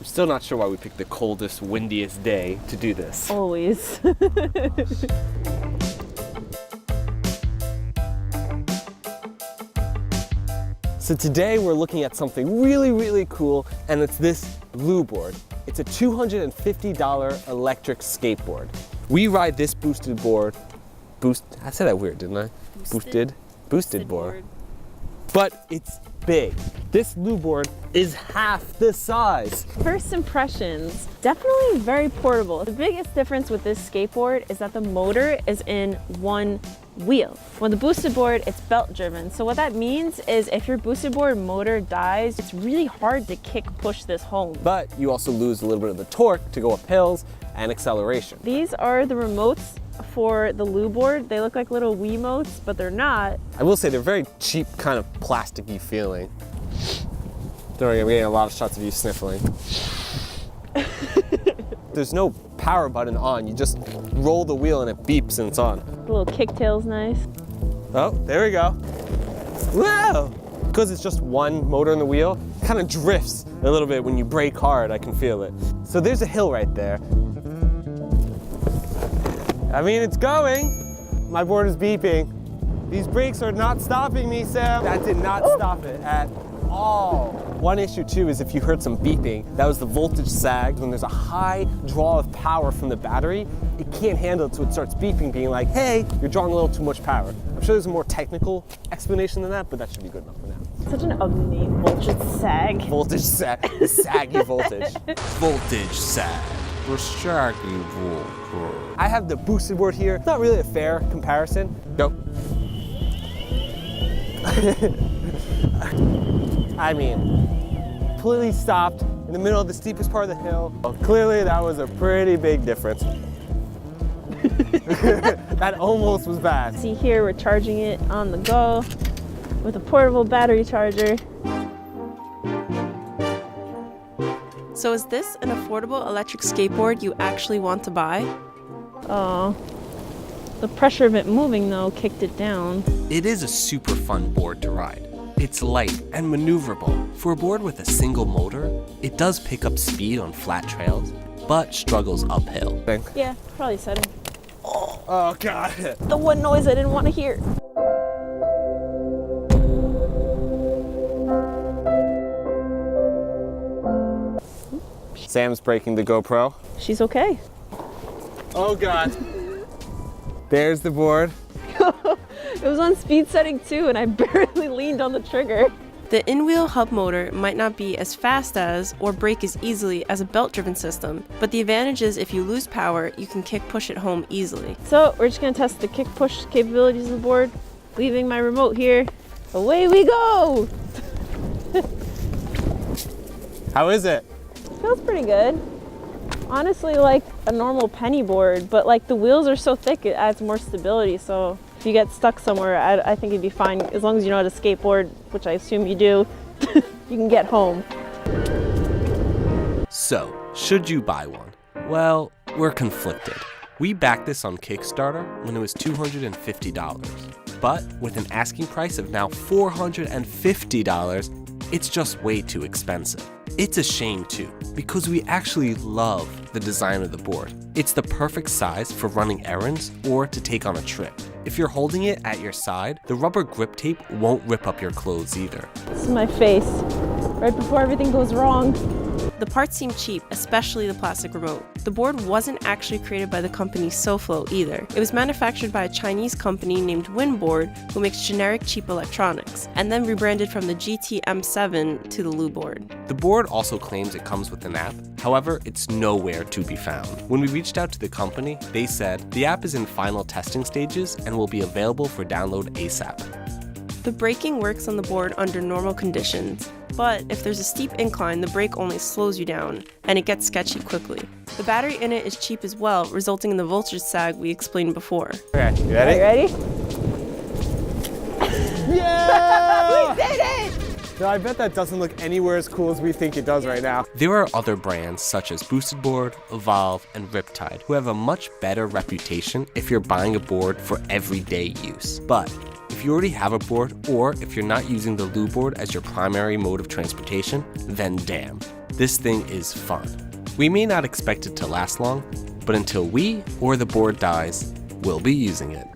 I'm still not sure why we picked the coldest, windiest day to do this. Always. So today we're looking at something really, really cool, and it's this Blue Board. It's a $250 electric skateboard. We ride this boosted board. I said that weird, didn't I? Boosted board. But it's big. This Blue Board is half the size. First impressions, definitely very portable. The biggest difference with this skateboard is that the motor is in one wheel. When the boosted board, it's belt driven. So what that means is if your boosted board motor dies, it's really hard to kick push this home. But you also lose a little bit of the torque to go up hills and acceleration. These are the remotes for the Blue Board. They look like little Wiimotes, but they're not. I will say they're very cheap, kind of plasticky feeling. Don't worry, I'm getting a lot of shots of you sniffling. There's no power button on. You just roll the wheel and it beeps and it's on. The little kicktail's nice. Oh, there we go. Whoa! Because it's just one motor in the wheel, it kind of drifts a little bit when you brake hard. I can feel it. So there's a hill right there. I mean, it's going. My board is beeping. These brakes are not stopping me, Sam. That did not stop it at all. One issue too is if you heard some beeping, that was the voltage sag. When there's a high draw of power from the battery, it can't handle it, so it starts beeping, being like, hey, you're drawing a little too much power. I'm sure there's a more technical explanation than that, but that should be good enough for now. Such an ugly name, voltage sag. Voltage sag, saggy voltage. Voltage sag. For saggy voltage. I have the boosted board here. It's not really a fair comparison. Go. I mean, completely stopped in the middle of the steepest part of the hill. Well, clearly that was a pretty big difference. That almost was bad. See here, we're charging it on the go with a portable battery charger. So is this an affordable electric skateboard you actually want to buy? Oh, the pressure of it moving though kicked it down. It is a super fun board to ride. It's light and maneuverable. For a board with a single motor, it does pick up speed on flat trails, but struggles uphill. Yeah, probably setting. Oh God. The one noise I didn't want to hear. Sam's breaking the GoPro. She's okay. Oh God. There's the board. It was on speed setting too, and I barely leaned on the trigger. The in-wheel hub motor might not be as fast as or brake as easily as a belt-driven system, but the advantage is if you lose power, you can kick push it home easily. So we're just gonna test the kick push capabilities of the board. Leaving my remote here. Away we go! How is it? Feels pretty good. Honestly, like a normal Pennyboard, but like the wheels are so thick, it adds more stability. So if you get stuck somewhere, I think it'd be fine. As long as you know how to skateboard, which I assume you do, you can get home. So, should you buy one? Well, we're conflicted. We backed this on Kickstarter when it was $250, but with an asking price of now $450, it's just way too expensive. It's a shame too, because we actually love the design of the board. It's the perfect size for running errands or to take on a trip. If you're holding it at your side, the rubber grip tape won't rip up your clothes either. This is my face, right before everything goes wrong. The parts seem cheap, especially the plastic remote. The board wasn't actually created by the company SoFlo either. It was manufactured by a Chinese company named Winboard, who makes generic cheap electronics, and then rebranded from the GT-M7 to the Blue Board. The board also claims it comes with an app, however, it's nowhere to be found. When we reached out to the company, they said the app is in final testing stages and will be available for download ASAP. The braking works on the board under normal conditions, but if there's a steep incline, the brake only slows you down, and it gets sketchy quickly. The battery in it is cheap as well, resulting in the voltage sag we explained before. Okay, you ready? Are you ready? Yeah! We did it! No, I bet that doesn't look anywhere as cool as we think it does right now. There are other brands such as Boosted Board, Evolve, and Riptide who have a much better reputation if you're buying a board for everyday use. But if you already have a board, or if you're not using the Blue Board as your primary mode of transportation, then damn. this thing is fun. We may not expect it to last long, but until we or the board dies, we'll be using it.